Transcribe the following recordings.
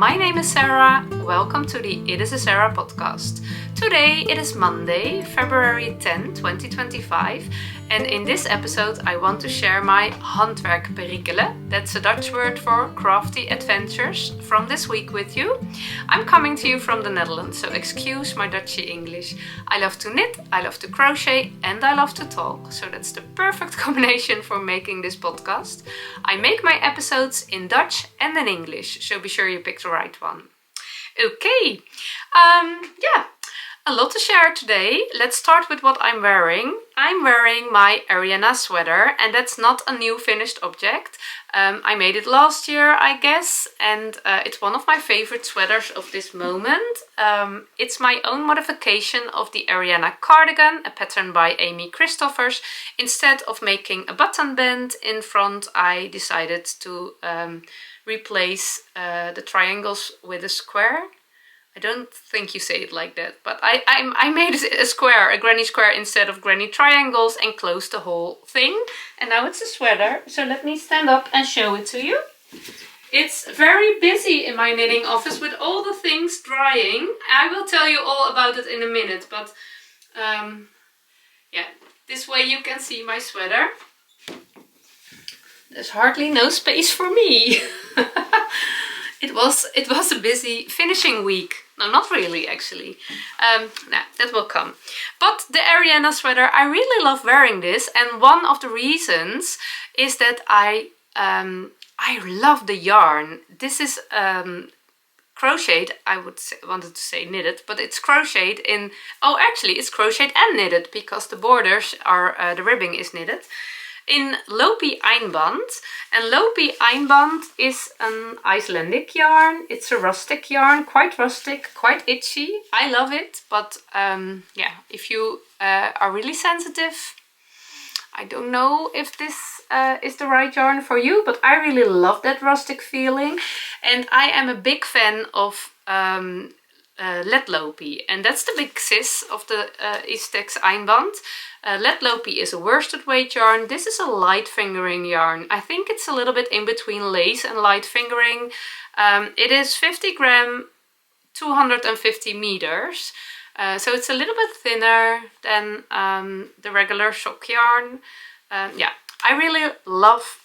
my name is Sarah. Welcome to the It is a Sarah podcast. Today it is Monday, February 10, 2025, and in this episode I want to share my handwerk perikelen, that's a Dutch word for crafty adventures, from this week with you. I'm coming to you from the Netherlands, so excuse my Dutchy English. I love to knit, I love to crochet, and I love to talk, so that's the perfect combination for making this podcast. I make my episodes in Dutch and in English, so be sure you pick the right one. Okay, a lot to share today. Let's start with what I'm wearing. I'm wearing my Ariana sweater, and that's not a new finished object. I made it last year, I guess, and it's one of my favorite sweaters of this moment. It's my own modification of the Ariana cardigan, a pattern by Christoffers. Instead of making a button band in front, I decided to replace the triangles with a square. I don't think you say it like that, but I made a square, a granny square instead of granny triangles, and closed the whole thing. And now it's a sweater, so let me stand up and show it to you. It's very busy in my knitting office with all the things drying. I will tell you all about it in a minute, but yeah, this way you can see my sweater. There's hardly no space for me. It was a busy finishing week. No, not really, actually. That will come. But the Ariana sweater, I really love wearing this, and one of the reasons is that I love the yarn. This is crocheted. Wanted to say knitted, but it's crocheted in. Oh, actually, it's crocheted and knitted because the borders are the ribbing is knitted. In Loopy Einband, and Loopy Einband is an Icelandic yarn. It's a rustic yarn, quite rustic, quite itchy. I love it, but yeah, if you are really sensitive, I don't know if this is the right yarn for you, but I really love that rustic feeling, and I am a big fan of Let Loopy, and that's the big sis of the Istex Einband. Let Loopy is a worsted weight yarn. This is a light fingering yarn. I think it's a little bit in between lace and light fingering. It is 50 gram, 250 meters. So it's a little bit thinner than the regular sock yarn. Yeah, I really love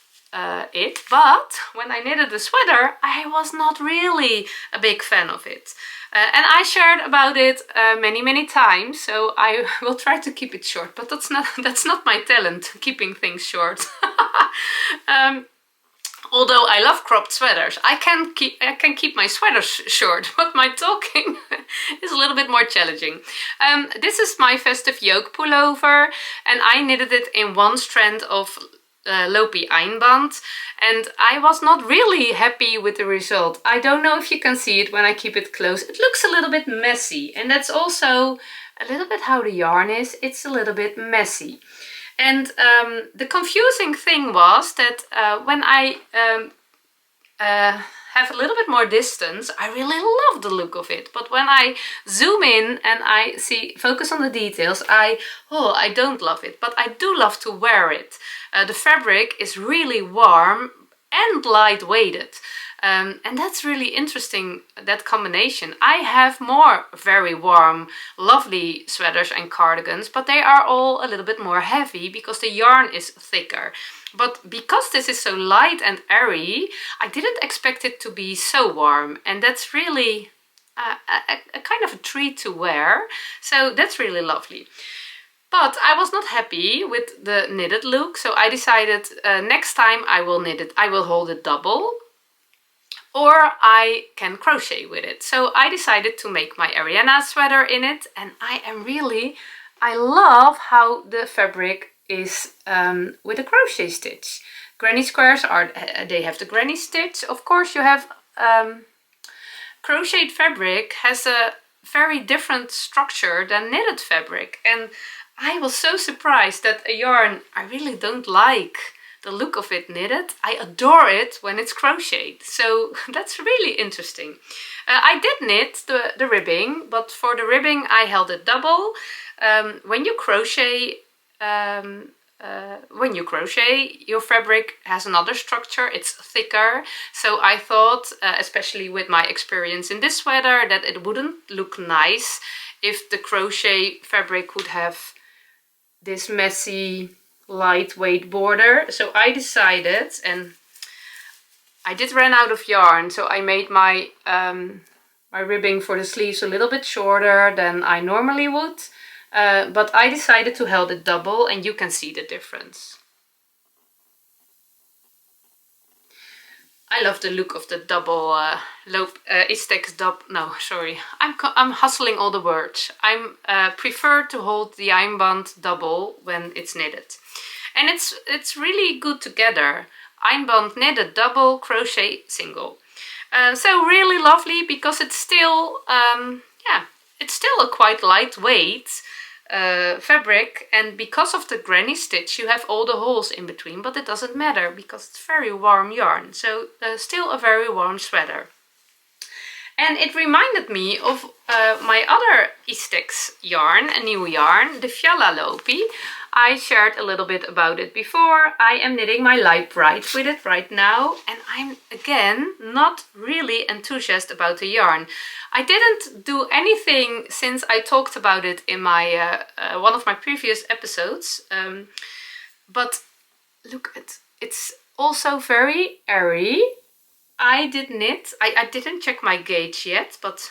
it, but when I knitted the sweater, I was not really a big fan of it. And I shared about it many times, so I will try to keep it short, but that's not my talent, keeping things short. Although I love cropped sweaters, I can keep my sweaters short, but my talking is a little bit more challenging. This is my festive yoke pullover, and I knitted it in one strand of Loopy Einband, and I was not really happy with the result. I don't know if you can see it when I keep it close. It looks a little bit messy, and that's also a little bit how the yarn is. It's a little bit messy. And the confusing thing was that when I have a little bit more distance, I really love the look of it. But when I zoom in and I focus on the details, I don't love it. But I do love to wear it. The fabric is really warm and light-weighted. And that's really interesting, that combination. I have more very warm, lovely sweaters and cardigans, but they are all a little bit more heavy because the yarn is thicker. But because this is so light and airy, I didn't expect it to be so warm, and that's really a kind of a treat to wear. So that's really lovely. But I was not happy with the knitted look, so I decided next time I will knit it. I will hold it double, or I can crochet with it. So I decided to make my Ariana sweater in it, and I love how the fabric is with a crochet stitch. Granny squares they have the granny stitch. Of course, you have crocheted fabric has a very different structure than knitted fabric, and I was so surprised that a yarn I really don't like the look of it knitted. I adore it when it's crocheted, so that's really interesting. I did knit the ribbing, but for the ribbing I held it double. When you crochet when you crochet, your fabric has another structure, it's thicker. So I thought, especially with my experience in this sweater, that it wouldn't look nice if the crochet fabric would have this messy, lightweight border. So I decided, and I did run out of yarn, so I made my my ribbing for the sleeves a little bit shorter than I normally would. But I decided to hold it double, and you can see the difference. I love the look of the double loop. No, sorry, I'm hustling all the words. I'm prefer to hold the iron band double when it's knitted, and it's really good together. Iron band knitted double, crochet single. So really lovely, because it's still yeah, it's still a quite lightweight fabric, and because of the granny stitch you have all the holes in between, but it doesn't matter because it's very warm yarn, so still a very warm sweater. And it reminded me of my other Istex yarn, a new yarn, the Fiala Lopi. I shared a little bit about it before. I am knitting my light bright with it right now, and I'm again not really enthusiastic about the yarn. I didn't do anything since I talked about it in my one of my previous episodes, but look at it's also very airy. I did knit, I didn't check my gauge yet, but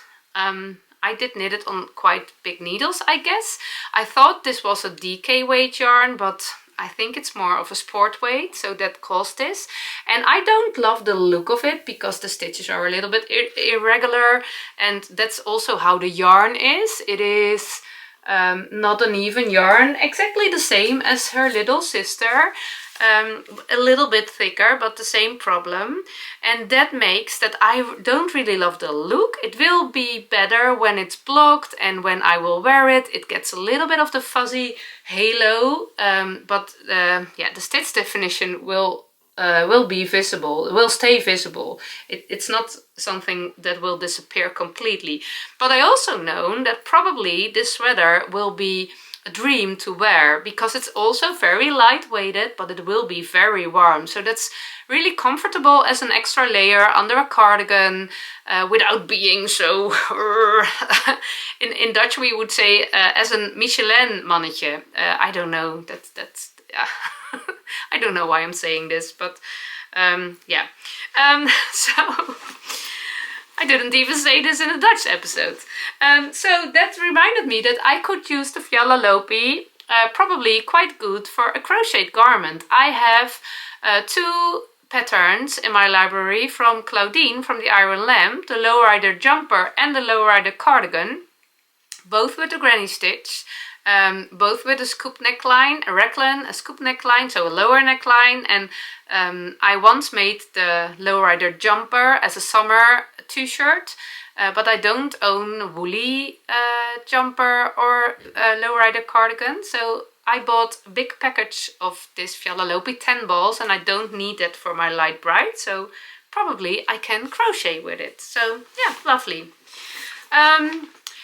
I did knit it on quite big needles, I guess. I thought this was a DK weight yarn, but I think it's more of a sport weight, so that caused this. And I don't love the look of it because the stitches are a little bit irregular, and that's also how the yarn is. It is not an even yarn, exactly the same as her little sister. A little bit thicker, but the same problem, and that makes that I don't really love the look. It will be better when it's blocked, and when I will wear it, it gets a little bit of the fuzzy halo, but yeah, the stitch definition will be visible, will stay visible. It's not something that will disappear completely. But I also know that probably this sweater will be a dream to wear, because it's also very lightweighted, but it will be very warm. So that's really comfortable as an extra layer under a cardigan, without being so in Dutch we would say as a Michelin mannetje. I don't know, that's I don't know why I'm saying this, but yeah. So I didn't even say this in a Dutch episode. So that reminded me that I could use the Fiala Lopi probably quite good for a crocheted garment. I have two patterns in my library from Claudine from the Iron Lamp, the lowrider jumper and the lowrider cardigan, both with the granny stitch. Both with a scoop neckline, a raglan, a scoop neckline, so a lower neckline, and I once made the lowrider jumper as a summer t-shirt, but I don't own a woolly jumper or a lowrider cardigan, so I bought a big package of this Fiala Lopi 10 balls, and I don't need that for my light bright, so probably I can crochet with it. So yeah, lovely.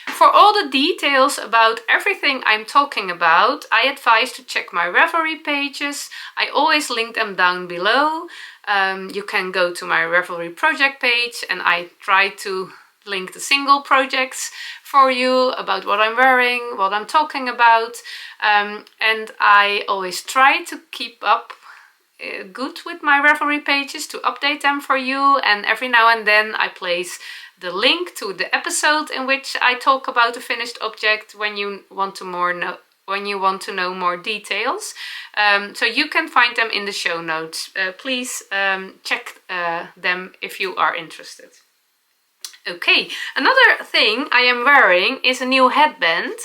For all the details about everything I'm talking about, I advise to check my Ravelry pages. I always link them down below. You can go to my Ravelry project page, and I try to link the single projects for you about what I'm wearing, what I'm talking about. And I always try to keep up good with my Ravelry pages, to update them for you, and every now and then I place the link to the episode in which I talk about the finished object when you want to know more details. So you can find them in the show notes. Please check them if you are interested. Okay, another thing I am wearing is a new headband.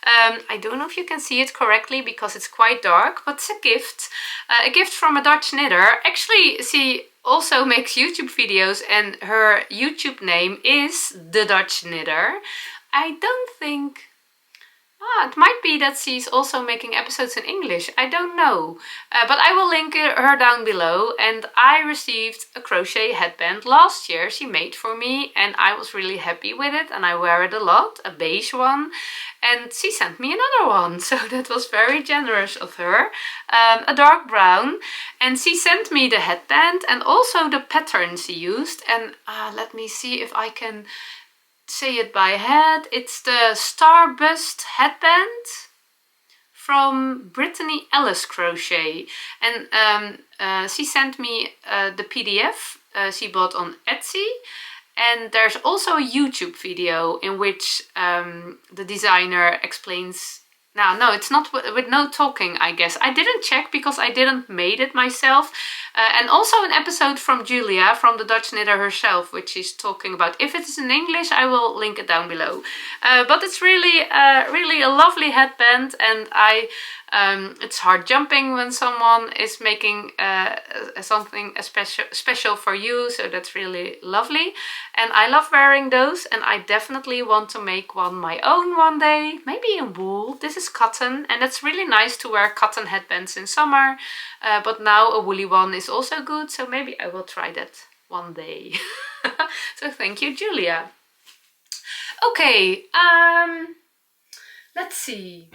I don't know if you can see it correctly because it's quite dark, but it's a gift from a Dutch knitter. Actually, she also makes YouTube videos, and her YouTube name is The Dutch Knitter. I don't think It might be that she's also making episodes in English. I don't know. But I will link her down below. And I received a crochet headband last year she made for me. And I was really happy with it. And I wear it a lot. A beige one. And she sent me another one. So that was very generous of her. A dark brown. And she sent me the headband and also the pattern she used. And let me see if I can say it by head. It's the Starbust headband from Brittany Crochet, and she sent me the PDF she bought on Etsy, and there's also a YouTube video in which the designer explains. No, it's not with no talking, I guess. I didn't check because I didn't made it myself. And also an episode from Julia, from the Dutch knitter herself, which she's talking about. If it's in English, I will link it down below. But it's really, really a lovely headband, and it's hard jumping when someone is making something special for you, so that's really lovely. And I love wearing those, and I definitely want to make one my own one day, maybe in wool. This is cotton, and it's really nice to wear cotton headbands in summer, but now a woolly one is also good, so maybe I will try that one day. So thank you, Julia. Okay, let's see.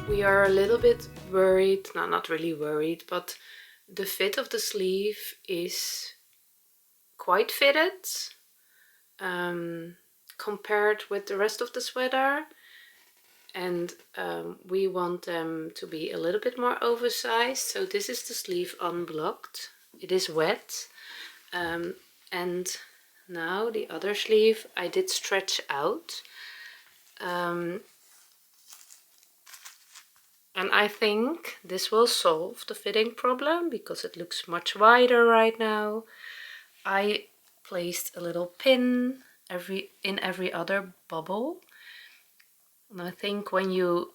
We are a little bit worried, no, not really worried, but the fit of the sleeve is quite fitted compared with the rest of the sweater, and we want them to be a little bit more oversized. So this is the sleeve unblocked. It is wet, and now the other sleeve I did stretch out. And I think this will solve the fitting problem because it looks much wider right now. I placed a little pin in every other bubble. And I think when you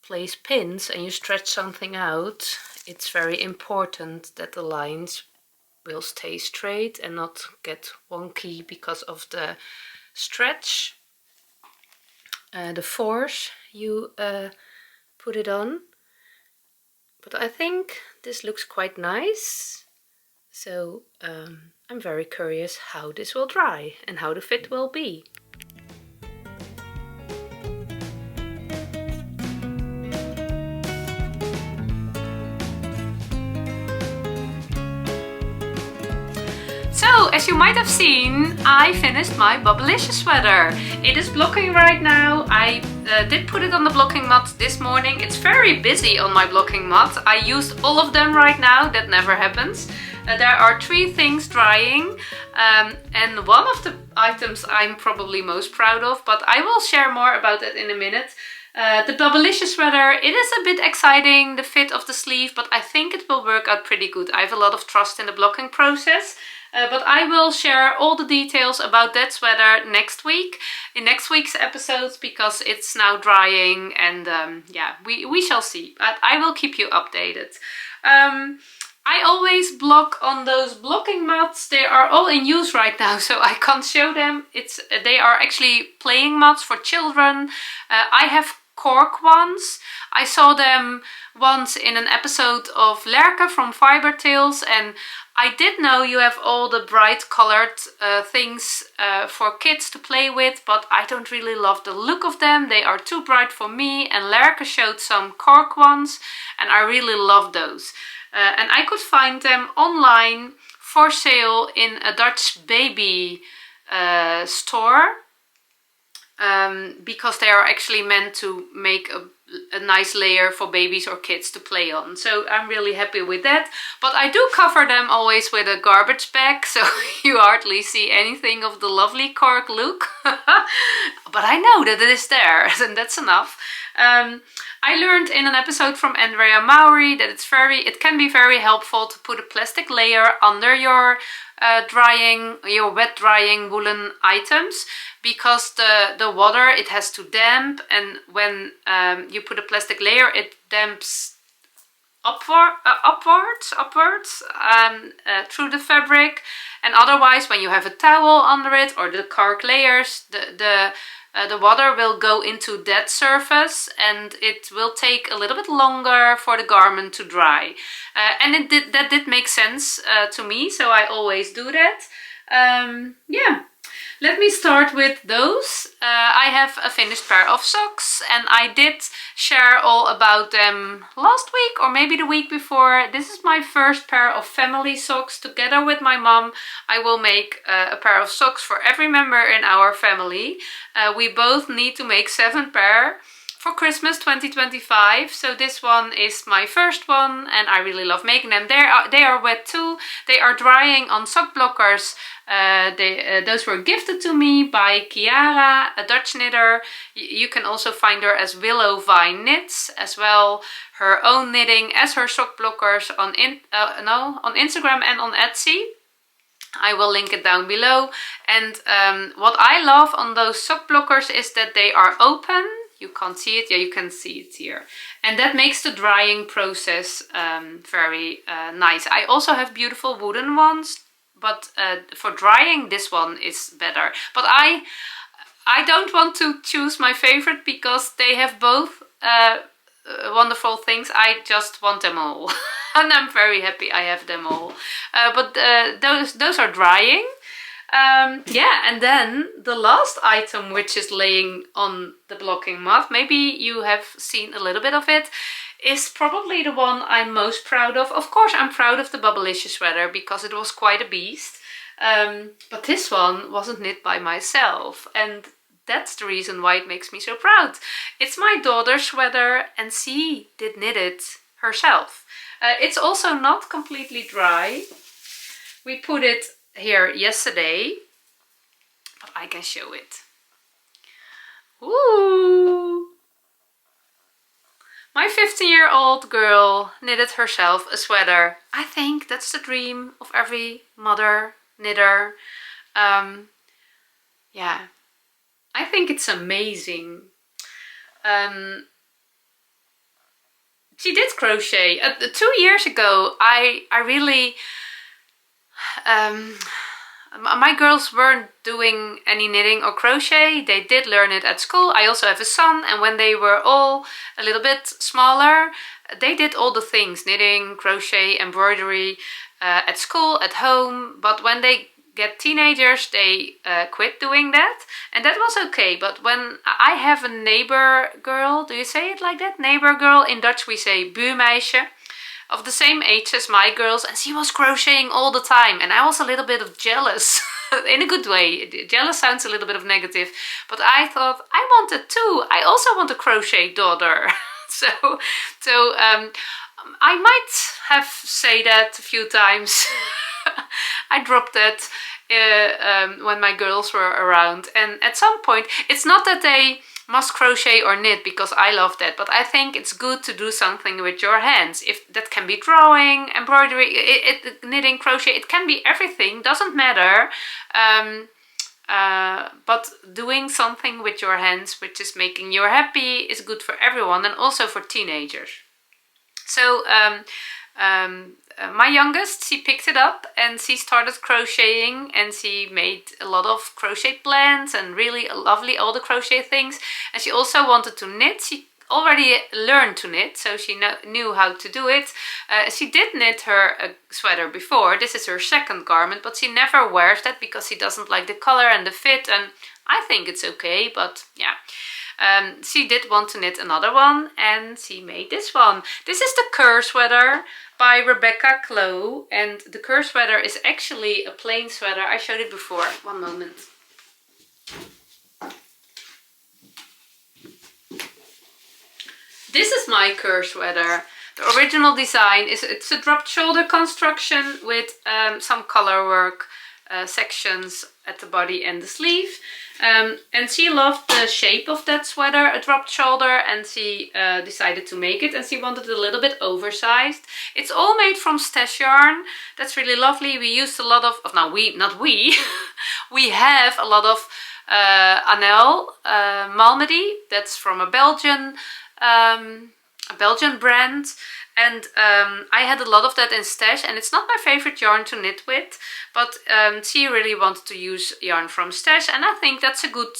place pins and you stretch something out, it's very important that the lines will stay straight and not get wonky because of the stretch, the force you put it on. But I think this looks quite nice, so I'm very curious how this will dry and how the fit will be. So, as you might have seen, I finished my Bubblelicious sweater. It is blocking right now. I did put it on the blocking mat this morning. It's very busy on my blocking mat. I used all of them right now. That never happens. There are 3 things drying, and one of the items I'm probably most proud of, but I will share more about that in a minute. The Bubblelicious sweater, it is a bit exciting, the fit of the sleeve, but I think it will work out pretty good. I have a lot of trust in the blocking process. But I will share all the details about that sweater next week, in next week's episodes, because it's now drying, and yeah, we shall see. But I will keep you updated. I always block on those blocking mats. They are all in use right now, so I can't show them. They are actually playing mats for children. I have cork ones. I saw them once in an episode of Lerke from Fiber Tales, and I did know you have all the bright colored things for kids to play with, but I don't really love the look of them. They are too bright for me, and Lerke showed some cork ones, and I really love those. And I could find them online for sale in a Dutch baby store, because they are actually meant to make a nice layer for babies or kids to play on. So I'm really happy with that. But I do cover them always with a garbage bag, so you hardly see anything of the lovely cork look. But I know that it is there, and that's enough. I learned in an episode from Andrea Mowry that it can be very helpful to put a plastic layer under your wet drying woolen items, because the water, it has to damp, and when you put a plastic layer, it damps upwards through the fabric, and otherwise when you have a towel under it or the cork layers, the water will go into that surface, and it will take a little bit longer for the garment to dry. And that did make sense to me, so I always do that. Yeah, let me start with those. I have a finished pair of socks, and I did share all about them last week or maybe the week before. This is my first pair of family socks. Together with my mom, I will make a pair of socks for every member in our family. We both need to make 7 pair for Christmas 2025. So this one is my first one, and I really love making them. They are wet too. They are drying on sock blockers. Those were gifted to me by Chiara, a Dutch knitter. You can also find her as Willow Vine Knits, as well her own knitting as her sock blockers on Instagram and on Etsy. I will link it down below. And what I love on those sock blockers is that they are open. You can't see it. Yeah, you can see it here. And that makes the drying process very nice. I also have beautiful wooden ones, but for drying, this one is better. But I don't want to choose my favorite, because they have both wonderful things. I just want them all. And I'm very happy I have them all. But those are drying. Yeah, and then the last item, which is laying on the blocking mat, maybe you have seen a little bit of it, is probably the one I'm most proud of. Of course, I'm proud of the Bubblelicious sweater, because it was quite a beast. But this one wasn't knit by myself, and that's the reason why it makes me so proud. It's my daughter's sweater, and she did knit it herself. It's also not completely dry. We put it here yesterday, but I can show it. Ooh! My 15-year-old girl knitted herself a sweater. I think that's the dream of every mother knitter. Yeah, I think it's amazing. She did crochet. 2 years ago, I really... my girls weren't doing any knitting or crochet. They did learn it at school. I also have a son, and when they were all a little bit smaller, they did all the things: knitting, crochet, embroidery, at school, at home. But when they get teenagers, they quit doing that, and that was okay. But when I have a neighbor girl, do you say it like that? Neighbor girl, in Dutch we say buurmeisje, of the same age as my girls, and she was crocheting all the time, and I was a little bit jealous. in a good way. Jealous sounds a little bit of negative, but I thought I wanted too. I also want a crochet daughter. so I might have said that a few times. I dropped that when my girls were around, and at some point, it's not that they must crochet or knit, because I love that, but I think it's good to do something with your hands. If that can be drawing, embroidery, knitting, crochet, it can be everything, doesn't matter. But doing something with your hands which is making you happy is good for everyone, and also for teenagers. So my youngest, she picked it up and she started crocheting, and she made a lot of crochet plans and really lovely all the crochet things. And she also wanted to knit. She already learned to knit, so she knew how to do it. She did knit her sweater before. This is her second garment, but she never wears that because she doesn't like the color and the fit, and I think it's okay, but yeah. She did want to knit another one, and she made this one. This is the Kerr sweater by Rabecca, Clow, and the Kerr sweater is actually a plain sweater. I showed it before. One moment. This is my Kerr sweater. The original design is it's a dropped shoulder construction with some color work sections at the body and the sleeve. And she loved the shape of that sweater, a dropped shoulder, and she decided to make it, and she wanted it a little bit oversized. It's all made from stash yarn. That's really lovely. We used a lot of we have a lot of Anel Malmedy. That's from a Belgian brand. And I had a lot of that in stash, and it's not my favorite yarn to knit with, but she really wanted to use yarn from stash, and I think that's a good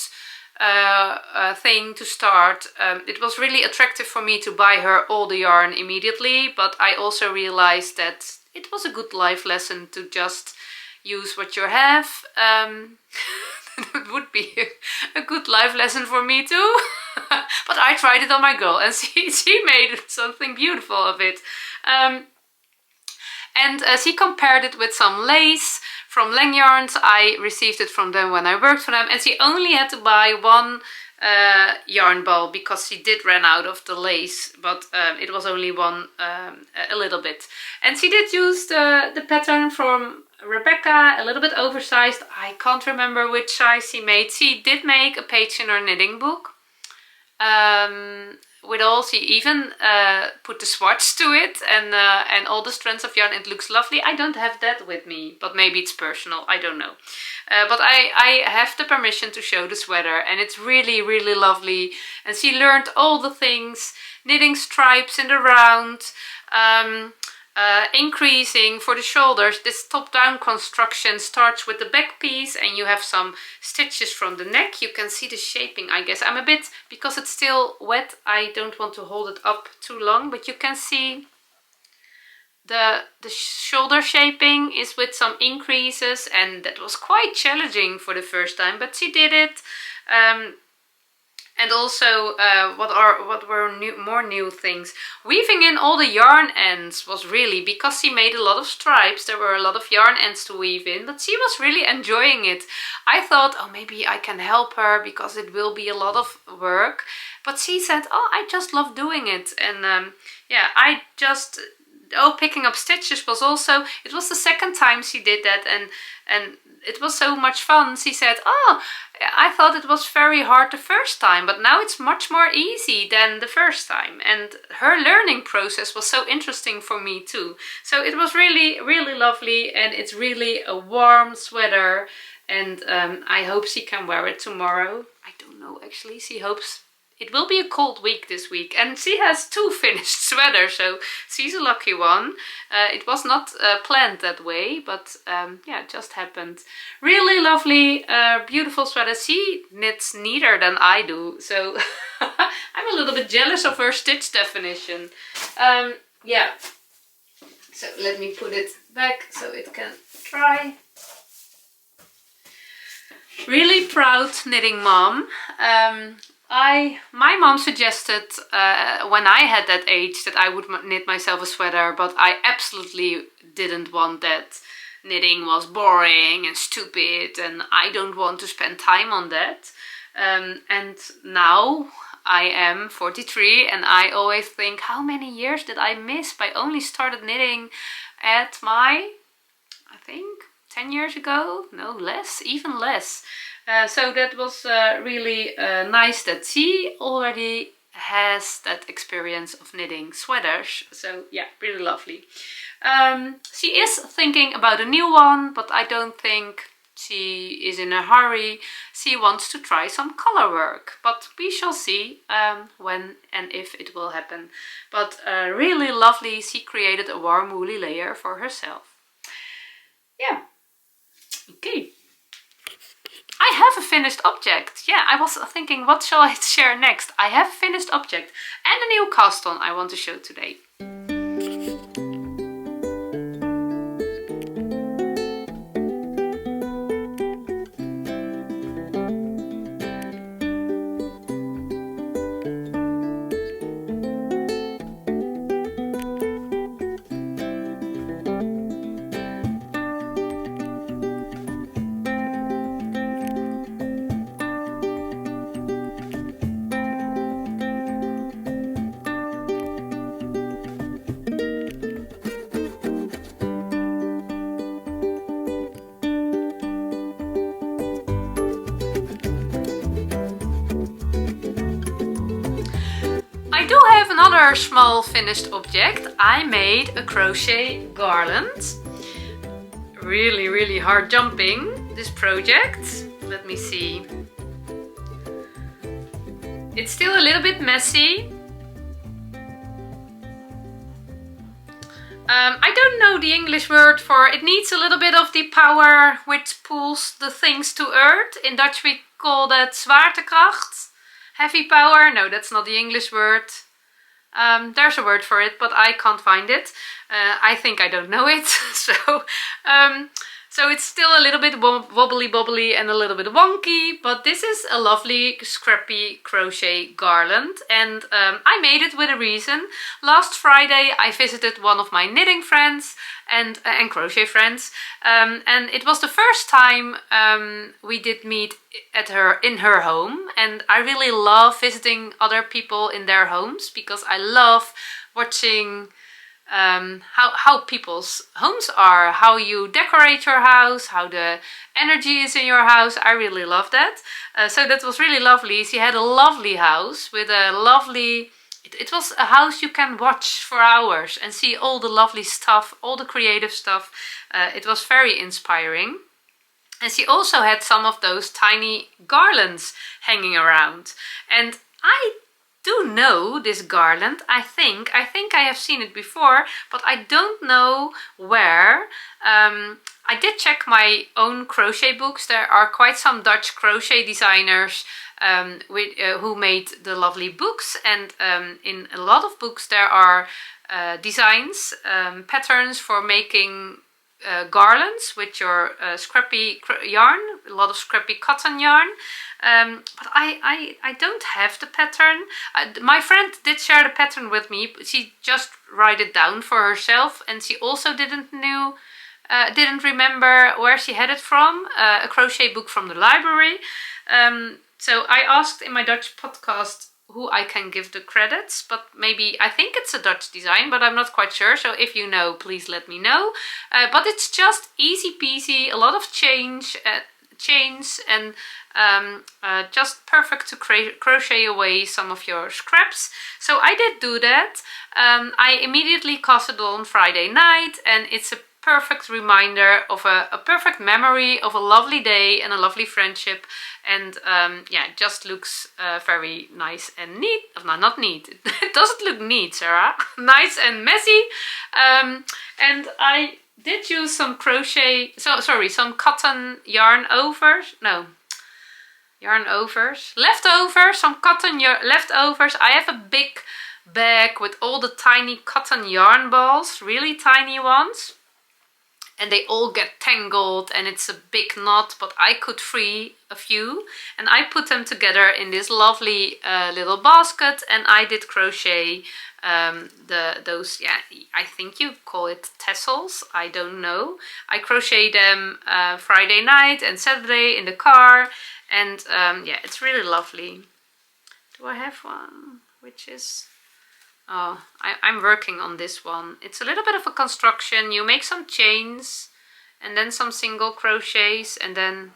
thing to start. It was really attractive for me to buy her all the yarn immediately, but I also realized that it was a good life lesson to just use what you have. It would be a good life lesson for me too. But I tried it on my girl, and she made something beautiful of it. And she compared it with some lace from Lang Yarns. I received it from them when I worked for them, and she only had to buy one yarn ball because she did run out of the lace, but it was only one, a little bit. And she did use the pattern from Rabecca, a little bit oversized. I can't remember which size she made. She did make a page in her knitting book. With all, she even put the swatch to it, and all the strands of yarn. It looks lovely. I don't have that with me, but maybe it's personal, I don't know. But I have the permission to show the sweater, and it's really, really lovely. And she learned all the things, knitting stripes in the round, increasing for the shoulders. This top-down construction starts with the back piece, and you have some stitches from the neck. You can see the shaping, I guess. I'm a bit, because it's still wet, I don't want to hold it up too long, but you can see the shoulder shaping is with some increases, and that was quite challenging for the first time, but she did it. And also, what were more new things? Weaving in all the yarn ends was really, because she made a lot of stripes, there were a lot of yarn ends to weave in, but she was really enjoying it. I thought, oh, maybe I can help her because it will be a lot of work. But she said, oh, I just love doing it. And yeah, picking up stitches was also, it was the second time she did that, and it was so much fun. She said, oh, I thought it was very hard the first time, but now it's much more easy than the first time. And her learning process was so interesting for me too. So it was really, really lovely, and it's really a warm sweater, and I hope she can wear it tomorrow. I don't know, actually. She hopes. It will be a cold week this week, and she has 2 finished sweaters, so she's a lucky one. It was not planned that way, but yeah, it just happened. Really lovely, beautiful sweater. She knits neater than I do, so I'm a little bit jealous of her stitch definition. Yeah, so let me put it back so it can dry. Really proud knitting mom. My mom suggested when I had that age that I would knit myself a sweater, but I absolutely didn't want that. knitting was boring and stupid and I don't want to spend time on that. And now I am 43 and I always think, how many years did I miss by only started knitting at my, I think 10 years ago? No, less, even less. So that was really nice that she already has that experience of knitting sweaters. So yeah, really lovely. She is thinking about a new one, but I don't think she is in a hurry. She wants to try some color work, but we shall see when and if it will happen. But really lovely, she created a warm woolly layer for herself. Yeah, okay. I have a finished object. Yeah, I was thinking, what shall I share next? I have a finished object and a new cast on I want to show today. I do have another small finished object. I made a crochet garland. Really hard jumping, this project. Let me see. It's still a little bit messy. I don't know the English word for it. Needs a little bit of the power which pulls the things to earth. In Dutch we call that zwaartekracht. Heavy power? No, that's not the English word. There's a word for it, but I can't find it. I think I don't know it. So it's still a little bit wobbly and a little bit wonky, but this is a lovely scrappy crochet garland, and I made it with a reason. Last Friday I visited one of my knitting friends and crochet friends, and it was the first time we did meet in her home, and I really love visiting other people in their homes because I love watching how people's homes are, how you decorate your house, how the energy is in your house. I really love that. So that was really lovely. She had a lovely house with a lovely... It was a house you can watch for hours and see all the lovely stuff, all the creative stuff. It was very inspiring. And she also had some of those tiny garlands hanging around. And I do know this garland. I think I have seen it before, but I don't know where. I did check my own crochet books. There are quite some Dutch crochet designers who made the lovely books, and in a lot of books there are designs, patterns for making garlands with your scrappy yarn, a lot of scrappy cotton yarn. But I don't have the pattern. My friend did share the pattern with me, but she just wrote it down for herself, and she also didn't remember where she had it from. A crochet book from the library. So I asked in my Dutch podcast who I can give the credits, but maybe, I think it's a Dutch design, but I'm not quite sure. So if you know, please let me know. But it's just easy peasy, a lot of chains and just perfect to crochet away some of your scraps. So I did do that. I immediately cast it on Friday night, and it's a perfect reminder of a perfect memory of a lovely day and a lovely friendship. And yeah, it just looks very nice and neat. No, not neat. It doesn't look neat, Sarah. Nice and messy. And I did use some some cotton yarn overs. No, yarn overs. Leftovers, some cotton leftovers. I have a big bag with all the tiny cotton yarn balls, really tiny ones. and they all get tangled and it's a big knot, but I could free a few and I put them together in this lovely little basket, and I did crochet those, yeah, I think you call it tassels, I don't know. I crocheted them Friday night and Saturday in the car, and yeah, it's really lovely. Do I have one which is... Oh, I'm working on this one. It's a little bit of a construction. You make some chains and then some single crochets, and then,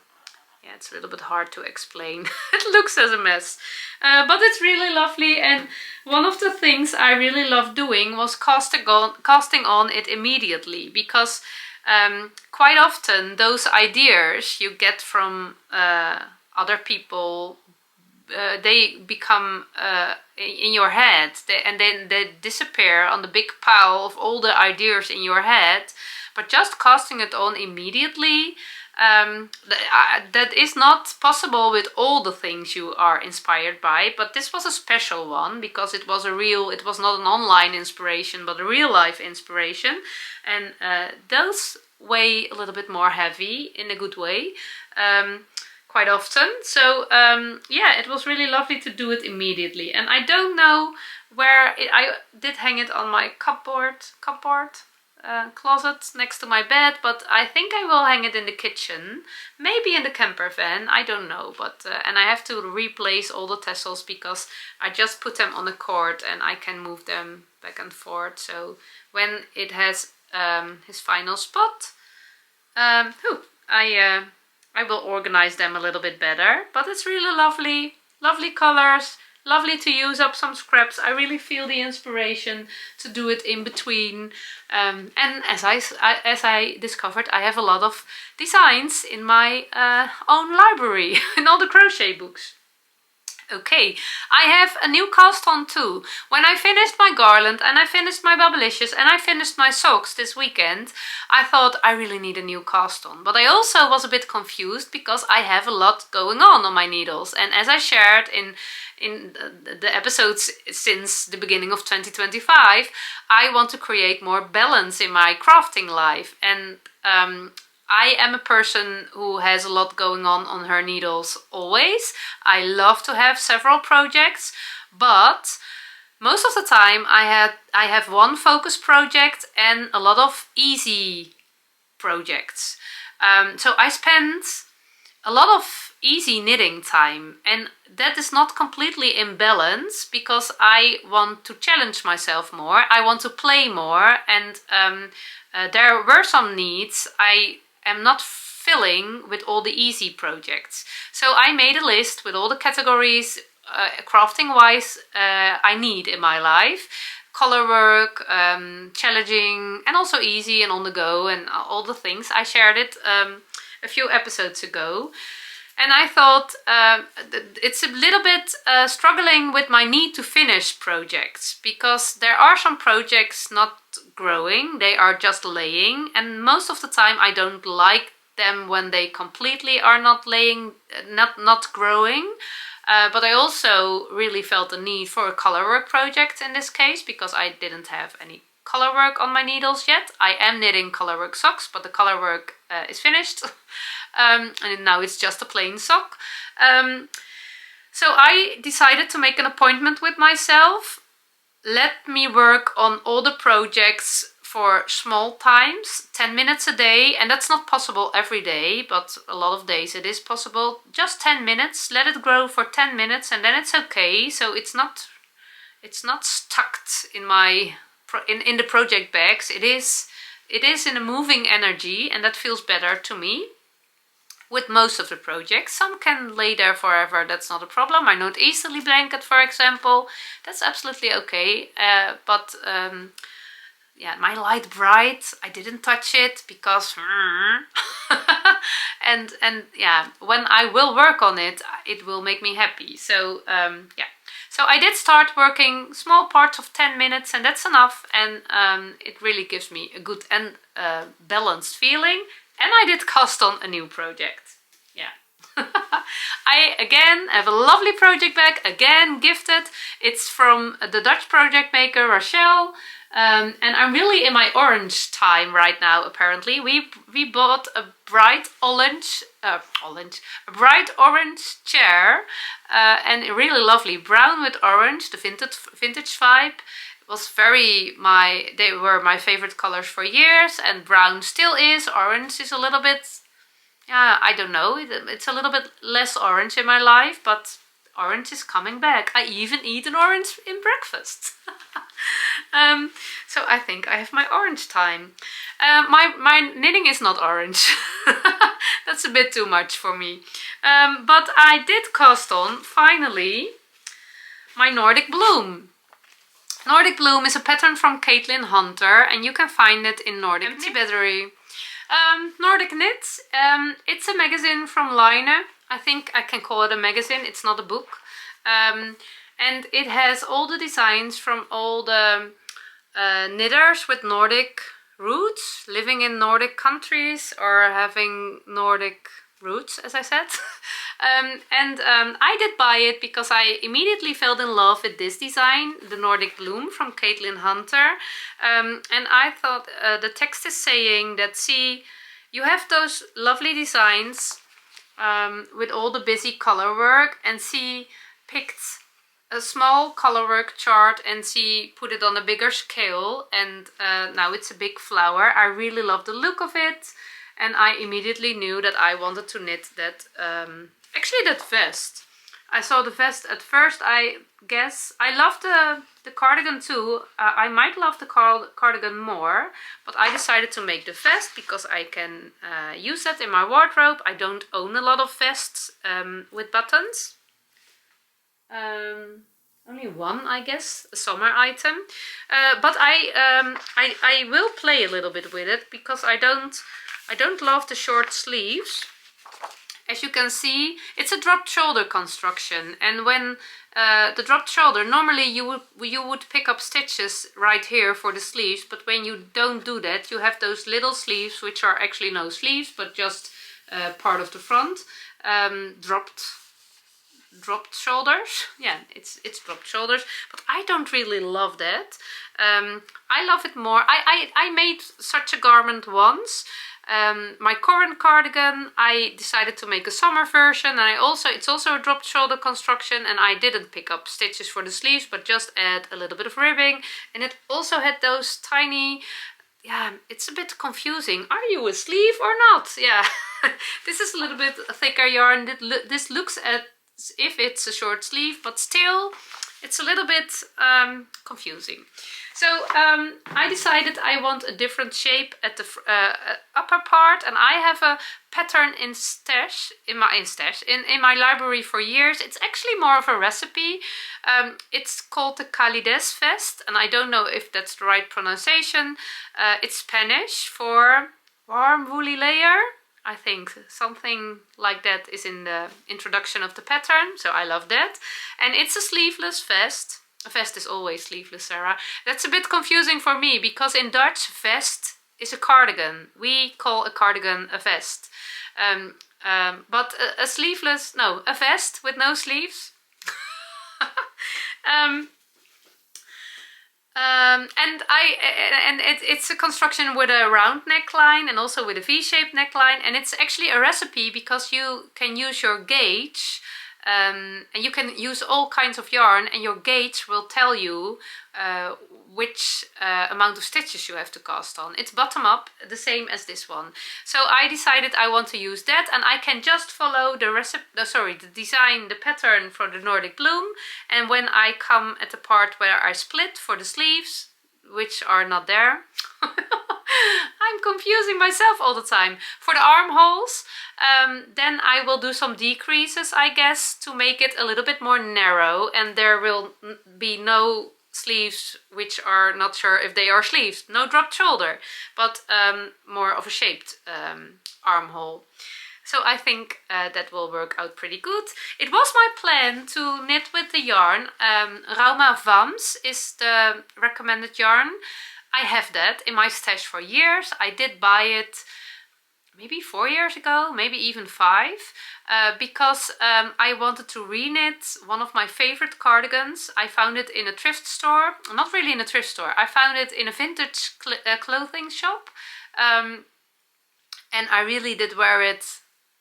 yeah, it's a little bit hard to explain. It looks as a mess. But it's really lovely, and one of the things I really loved doing was casting on it immediately, because quite often those ideas you get from other people, they become in your head, and then they disappear on the big pile of all the ideas in your head. But just casting it on immediately, that is not possible with all the things you are inspired by, but this was a special one because it was it was not an online inspiration but a real life inspiration, and those weigh a little bit more heavy in a good way. Quite often, so yeah, it was really lovely to do it immediately. And I don't know where I did hang it on my cupboard closet next to my bed, but I think I will hang it in the kitchen, maybe in the camper van, I don't know. But and I have to replace all the tassels because I just put them on a cord and I can move them back and forth. So when it has his final spot, I will organize them a little bit better. But it's really lovely, lovely colors, lovely to use up some scraps. I really feel the inspiration to do it in between. And as I discovered, I have a lot of designs in my own library, in all the crochet books. Okay, I have a new cast on too. When I finished my garland and I finished my Bubblelicious and I finished my socks this weekend, I thought I really need a new cast on. But I also was a bit confused because I have a lot going on my needles. And as I shared in the episodes since the beginning of 2025, I want to create more balance in my crafting life. And I am a person who has a lot going on her needles always. I love to have several projects, but most of the time I have one focus project and a lot of easy projects. So I spend a lot of easy knitting time, and that is not completely in balance because I want to challenge myself more. I want to play more, and there were some needs I am not filling with all the easy projects. So I made a list with all the categories crafting wise I need in my life. Color work, challenging, and also easy and on the go, and all the things. I shared it a few episodes ago. And I thought it's a little bit struggling with my need to finish projects, because there are some projects not growing, they are just laying, and most of the time I don't like them when they completely are not laying, not growing. But I also really felt the need for a colorwork project in this case, because I didn't have any colorwork on my needles yet. I am knitting colorwork socks, but the colorwork is finished. And now it's just a plain sock. So I decided to make an appointment with myself. Let me work on all the projects for small times, 10 minutes a day, and that's not possible every day, but a lot of days it is possible. Just 10 minutes, let it grow for 10 minutes, and then it's okay. So it's not stuck in my in the project bags. It is in a moving energy, and that feels better to me. With most of the projects, some can lay there forever, that's not a problem. My Not Easily blanket, for example, that's absolutely okay. But yeah, my Light Bright, I didn't touch it because and yeah, when I will work on it, it will make me happy. So yeah, so I did start working small parts of 10 minutes, and that's enough, and it really gives me a good and balanced feeling. And I did cast on a new project. Yeah. I again have a lovely project bag, again gifted. It's from the Dutch project maker Rachel. And I'm really in my orange time right now. Apparently, we bought a bright orange, a bright orange chair, and really lovely brown with orange, the vintage vibe. It was they were my favorite colors for years, and brown still is. Orange is a little bit, yeah, I don't know. It's a little bit less orange in my life, but orange is coming back. I even eat an orange in breakfast. So I think I have my orange time. My knitting is not orange. That's a bit too much for me. But I did cast on, finally, my Nordic Bloom. Nordic Bloom is a pattern from Caitlin Hunter, and you can find it in Nordic Battery. Nordic Knits, it's a magazine from Line. I think I can call it a magazine, it's not a book. And it has all the designs from all the knitters with Nordic roots, living in Nordic countries or having Nordic roots, as I said. I did buy it because I immediately fell in love with this design, the Nordic Bloom from Caitlin Hunter. And I thought the text is saying that, see, you have those lovely designs with all the busy color work, and she picked a small color work chart and she put it on a bigger scale, and now it's a big flower. I really love the look of it, and I immediately knew that I wanted to knit that, actually that vest. I saw the vest at first, I guess. I love the cardigan too. I might love the cardigan more, but I decided to make the vest because I can use that in my wardrobe. I don't own a lot of vests with buttons. Only one, I guess, a summer item. But I will play a little bit with it because I don't love the short sleeves. As you can see, it's a dropped shoulder construction, and when the dropped shoulder, normally you would pick up stitches right here for the sleeves, but when you don't do that, you have those little sleeves, which are actually no sleeves, but just part of the front, dropped shoulders. Yeah, it's dropped shoulders, but I don't really love that. I love it more. I made such a garment once. My current cardigan, I decided to make a summer version, and it's also a dropped shoulder construction, and I didn't pick up stitches for the sleeves, but just add a little bit of ribbing, and it also had those tiny, yeah, it's a bit confusing. Are you a sleeve or not? Yeah, this is a little bit thicker yarn. This looks as if it's a short sleeve, but still it's a little bit confusing. So I decided I want a different shape at the upper part, and I have a pattern in my library for years. It's actually more of a recipe. It's called the Calides Vest, and I don't know if that's the right pronunciation. It's Spanish for warm woolly layer. I think something like that is in the introduction of the pattern, so I love that. And it's a sleeveless vest. A vest is always sleeveless, Sarah. That's a bit confusing for me, because in Dutch, vest is a cardigan. We call a cardigan a vest. But a vest with no sleeves. It's a construction with a round neckline and also with a V-shaped neckline, and it's actually a recipe because you can use your gauge, and you can use all kinds of yarn, and your gauge will tell you which amount of stitches you have to cast on. It's bottom up, the same as this one. So I decided I want to use that, and I can just follow the design, the pattern for the Nordic Bloom, and when I come at the part where I split for the sleeves, which are not there, I'm confusing myself all the time. For the armholes, then I will do some decreases, I guess, to make it a little bit more narrow, and there will be no sleeves which are not sure if they are sleeves. No dropped shoulder, but more of a shaped armhole. So I think that will work out pretty good. It was my plan to knit with the yarn. Rauma Vams is the recommended yarn. I have that in my stash for years. I did buy it maybe 4 years ago, maybe even 5, because I wanted to reknit one of my favorite cardigans. I found it in a thrift store, not really in a thrift store, I found it in a vintage clothing shop, and I really did wear it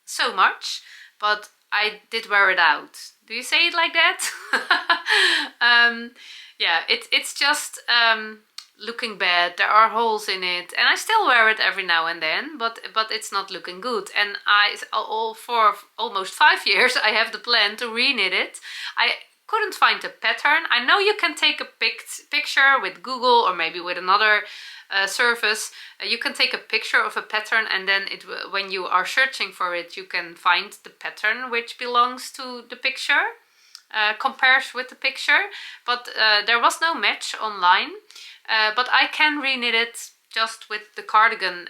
so much, but I did wear it out. Do you say it like that? Yeah, it's just looking bad. There are holes in it, and I still wear it every now and then, but it's not looking good. And for almost 5 years I have the plan to reknit it. I couldn't find a pattern. I know you can take a picture with Google or maybe with another service. You can take a picture of a pattern, and then when you are searching for it, you can find the pattern which belongs to the picture, compares with the picture, but there was no match online. But I can reknit it just with the cardigan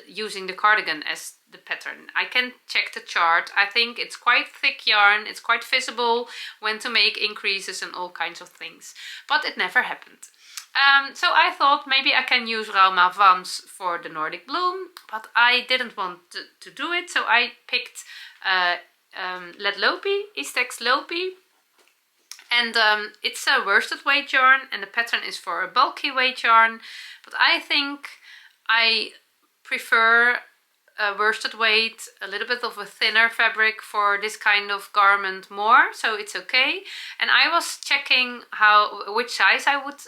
using the cardigan as the pattern. I can check the chart. I think it's quite thick yarn, it's quite visible when to make increases and all kinds of things, but it never happened. So I thought maybe I can use Rauma Vams for the Nordic Bloom, but I didn't want to do it, so I picked Let Lopi, Istex Lopi. And it's a worsted weight yarn, and the pattern is for a bulky weight yarn, but I think I prefer a worsted weight, a little bit of a thinner fabric for this kind of garment more, so it's okay. And I was checking which size I would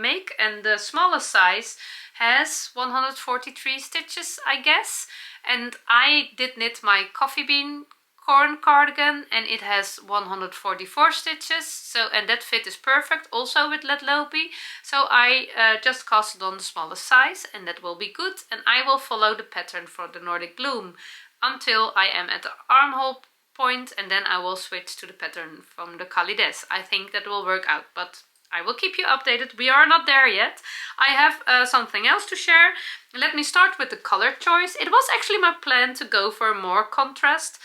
make, and the smallest size has 143 stitches, I guess. And I did knit my coffee bean corn cardigan, and it has 144 stitches, and that fit is perfect also with Let Lopi. So I just cast it on the smallest size, and that will be good. And I will follow the pattern for the Nordic Bloom until I am at the armhole point, and then I will switch to the pattern from the Kalides. I think that will work out, but I will keep you updated. We are not there yet. I have something else to share. Let me start with the color choice. It was actually my plan to go for more contrast.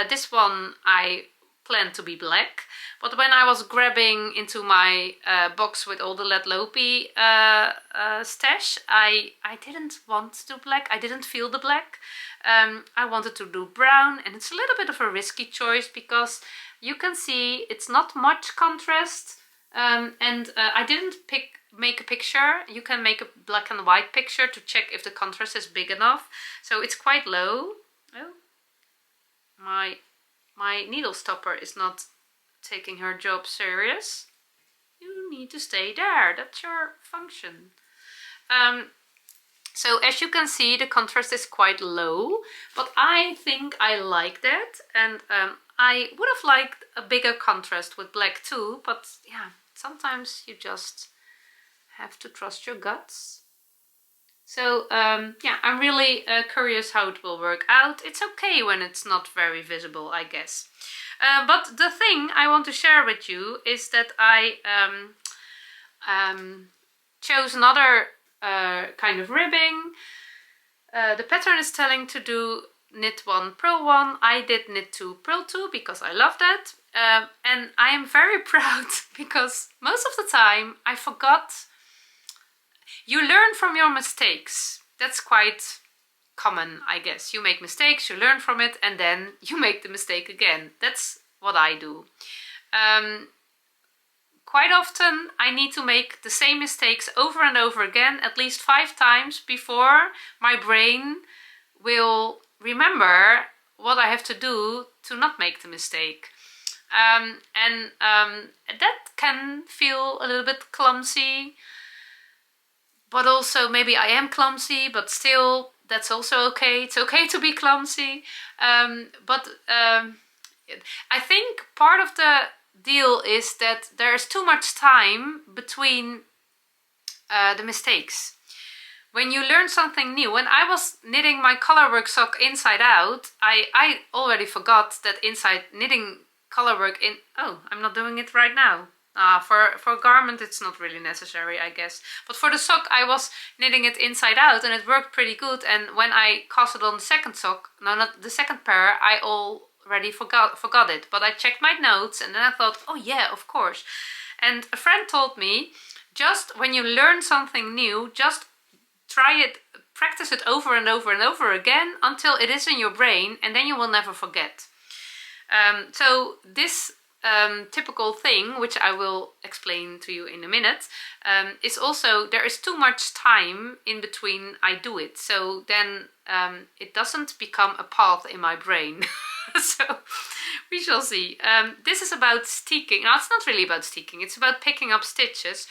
This one I planned to be black, but when I was grabbing into my box with all the Let Lopi stash, I didn't want to do black. I didn't feel the black. I wanted to do brown, and it's a little bit of a risky choice because you can see it's not much contrast. I didn't make a picture. You can make a black and white picture to check if the contrast is big enough. So it's quite low. Oh, my needle stopper is not taking her job serious. You need to stay there. That's your function. So as you can see, the contrast is quite low, but I think I like that, and I would have liked a bigger contrast with black too, but yeah, sometimes you just have to trust your guts. So yeah, I'm really curious how it will work out. It's okay when it's not very visible, I guess. But the thing I want to share with you is that I chose another kind of ribbing. The pattern is telling to do knit 1 purl 1. I did knit 2 purl 2 because I love that, and I am very proud because most of the time I forgot. You learn from your mistakes. That's quite common, I guess. You make mistakes, you learn from it, and then you make the mistake again. That's what I do. Quite often I need to make the same mistakes over and over again, at least 5 times, before my brain will remember what I have to do to not make the mistake. That can feel a little bit clumsy, but also maybe I am clumsy, but still that's also okay. It's okay to be clumsy. But I think part of the deal is that there is too much time between the mistakes. When you learn something new, when I was knitting my colorwork sock inside out, I already forgot that inside knitting colorwork in... Oh, I'm not doing it right now. For garment it's not really necessary, I guess. But for the sock I was knitting it inside out and it worked pretty good. And when I cast it on the second sock, no, not the second pair, I already forgot it. But I checked my notes and then I thought, oh yeah, of course. And a friend told me, just when you learn something new, just try it practice it over and over and over again until it is in your brain, and then you will never forget. So this typical thing, which I will explain to you in a minute, is also there is too much time in between I do it. So then it doesn't become a path in my brain. So we shall see. This is about steeking. Now, it's not really about steeking, it's about picking up stitches.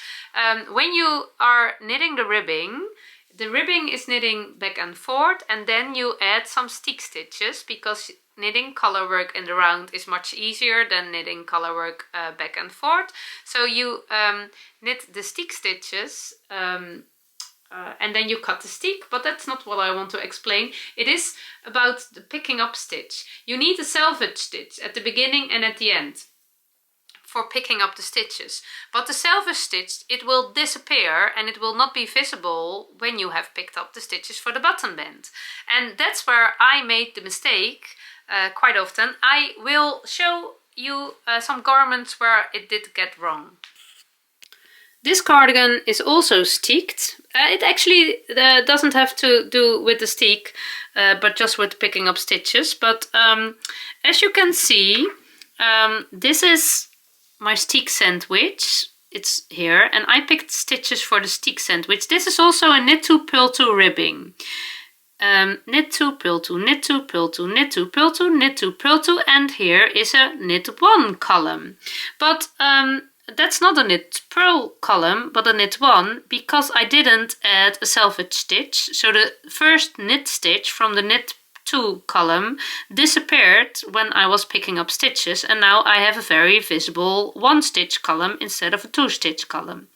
When you are knitting the ribbing is knitting back and forth, and then you add some steek stitches, because knitting color work in the round is much easier than knitting color work back and forth. So you knit the steek stitches and then you cut the steek, but that's not what I want to explain. It is about the picking up stitch. You need a selvage stitch at the beginning and at the end for picking up the stitches. But the selvage stitch, it will disappear and it will not be visible when you have picked up the stitches for the button band. And that's where I made the mistake quite often. I will show you some garments where it did get wrong. This cardigan is also steeked. It actually doesn't have to do with the steek, but just with picking up stitches. But as you can see, this is my steek sandwich. It's here, and I picked stitches for the steek sandwich. This is also a knit 2, purl 2 ribbing. Knit 2, purl 2, knit 2, purl 2, knit 2, purl 2, knit 2, purl 2, and here is a knit 1 column. But that's not a knit purl column, but a knit 1, because I didn't add a selvage stitch. So the first knit stitch from the knit 2 column disappeared when I was picking up stitches, and now I have a very visible 1 stitch column instead of a 2 stitch column.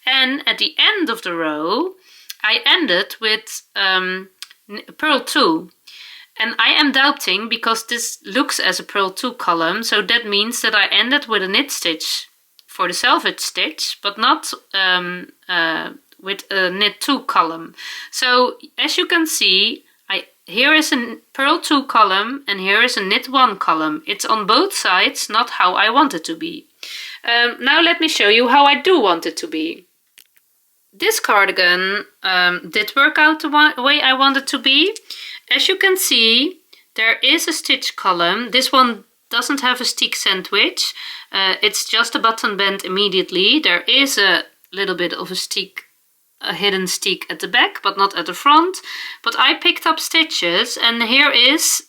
And at the end of the row I ended with purl 2. And I am doubting, because this looks as a purl 2 column, so that means that I ended with a knit stitch for the selvage stitch, but not with a knit 2 column. So as you can see, here is a purl 2 column and here is a knit 1 column. It's on both sides, not how I want it to be. Now let me show you how I do want it to be. This cardigan did work out the way I want it to be. As you can see, there is a stitch column. This one doesn't have a steek sandwich. It's just a button band immediately. There is a little bit of a hidden steek at the back, but not at the front. But I picked up stitches, and here is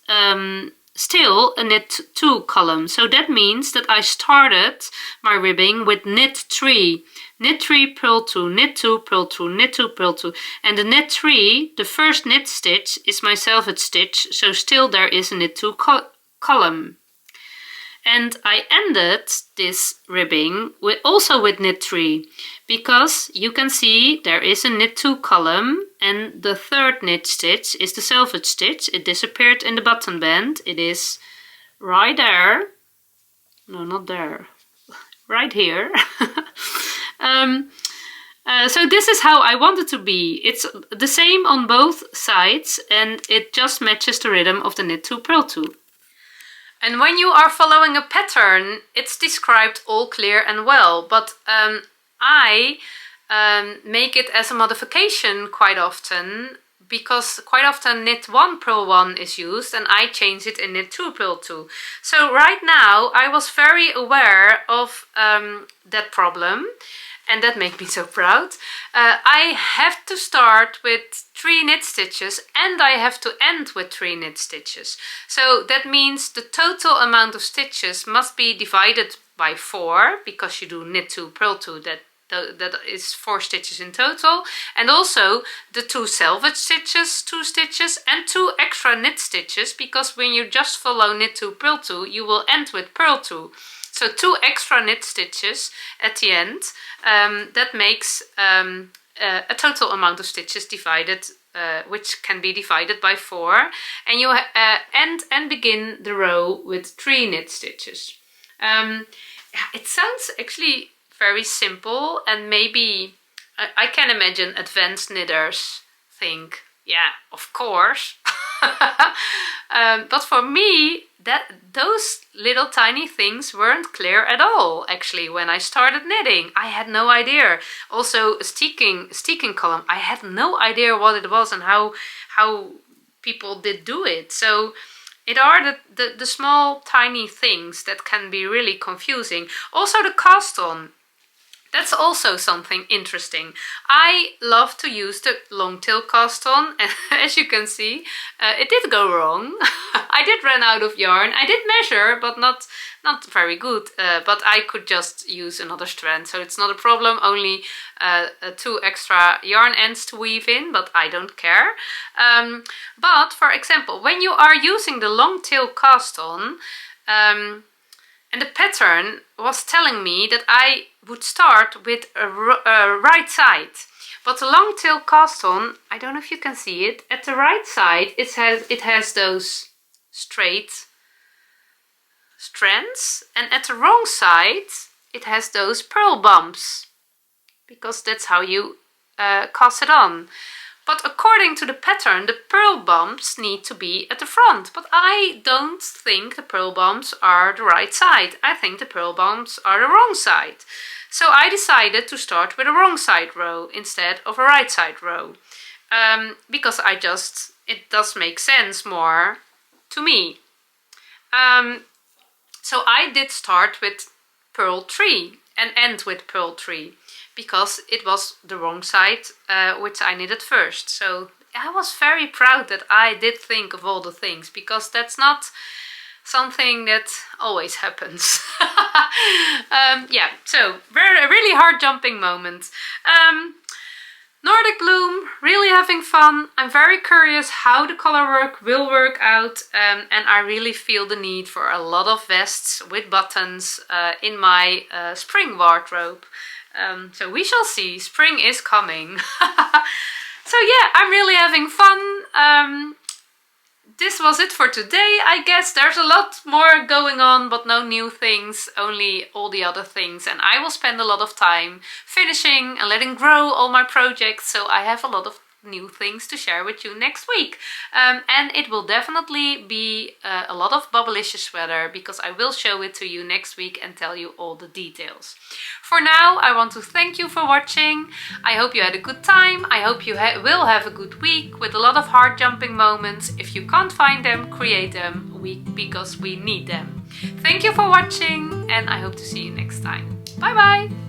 still a knit 2 column. So that means that I started my ribbing with knit 3. Knit 3, purl 2, knit 2, purl 2, knit 2, purl 2. And the knit 3, the first knit stitch, is my selvage stitch, so still there is a knit 2 column. And I ended this ribbing also with knit 3, because you can see there is a knit 2 column, and the third knit stitch is the selvage stitch. It disappeared in the button band. It is right there. No, not there. Right here. So this is how I want it to be. It's the same on both sides, and it just matches the rhythm of the knit 2, purl 2. And when you are following a pattern, it's described all clear and well, but I make it as a modification quite often, because quite often knit 1, purl 1 is used, and I change it in knit 2, purl 2. So right now I was very aware of that problem, and that made me so proud. I have to start with 3 knit stitches, and I have to end with 3 knit stitches. So that means the total amount of stitches must be divided by 4, because you do knit 2, purl 2, that is 4 stitches in total. And also the 2 selvage stitches, 2 stitches, and 2 extra knit stitches, because when you just follow knit 2, purl 2, you will end with purl 2. So 2 extra knit stitches at the end. That makes a total amount of stitches divided, which can be divided by 4. And you end and begin the row with 3 knit stitches. It sounds actually very simple, and maybe I can imagine advanced knitters think, yeah, of course. But for me, those little tiny things weren't clear at all, actually, when I started knitting. I had no idea. Also, a sticking column, I had no idea what it was and how people did do it. So it are the small tiny things that can be really confusing. Also the cast on. That's also something interesting. I love to use the long tail cast on, and as you can see, it did go wrong. I did run out of yarn. I did measure, but not very good. But I could just use another strand, so it's not a problem. Only 2 extra yarn ends to weave in, but I don't care. But for example, when you are using the long tail cast on, and the pattern was telling me that I would start with a right side. But the long tail cast on, I don't know if you can see it, at the right side it has those straight strands, and at the wrong side it has those purl bumps, because that's how you cast it on. But according to the pattern, the purl bumps need to be at the front. But I don't think the purl bumps are the right side. I think the purl bumps are the wrong side. So I decided to start with a wrong side row instead of a right side row. Because it does make sense more to me. So I did start with purl 3 and end with purl 3. Because it was the wrong side which I knitted first. So I was very proud that I did think of all the things, because that's not something that always happens. Yeah, so a really hard jumping moment. Nordic Bloom, really having fun. I'm very curious how the color work will work out, and I really feel the need for a lot of vests with buttons in my spring wardrobe. So we shall see. Spring is coming. So yeah, I'm really having fun. This was it for today, I guess. There's a lot more going on, but no new things, only all the other things. And I will spend a lot of time finishing and letting grow all my projects, so I have a lot of new things to share with you next week. And it will definitely be a lot of Bubblelicious sweater, because I will show it to you next week and tell you all the details. For now, I want to thank you for watching. I hope you had a good time. I hope you will have a good week with a lot of heart jumping moments. If you can't find them, create them, because we need them. Thank you for watching, and I hope to see you next time. Bye bye!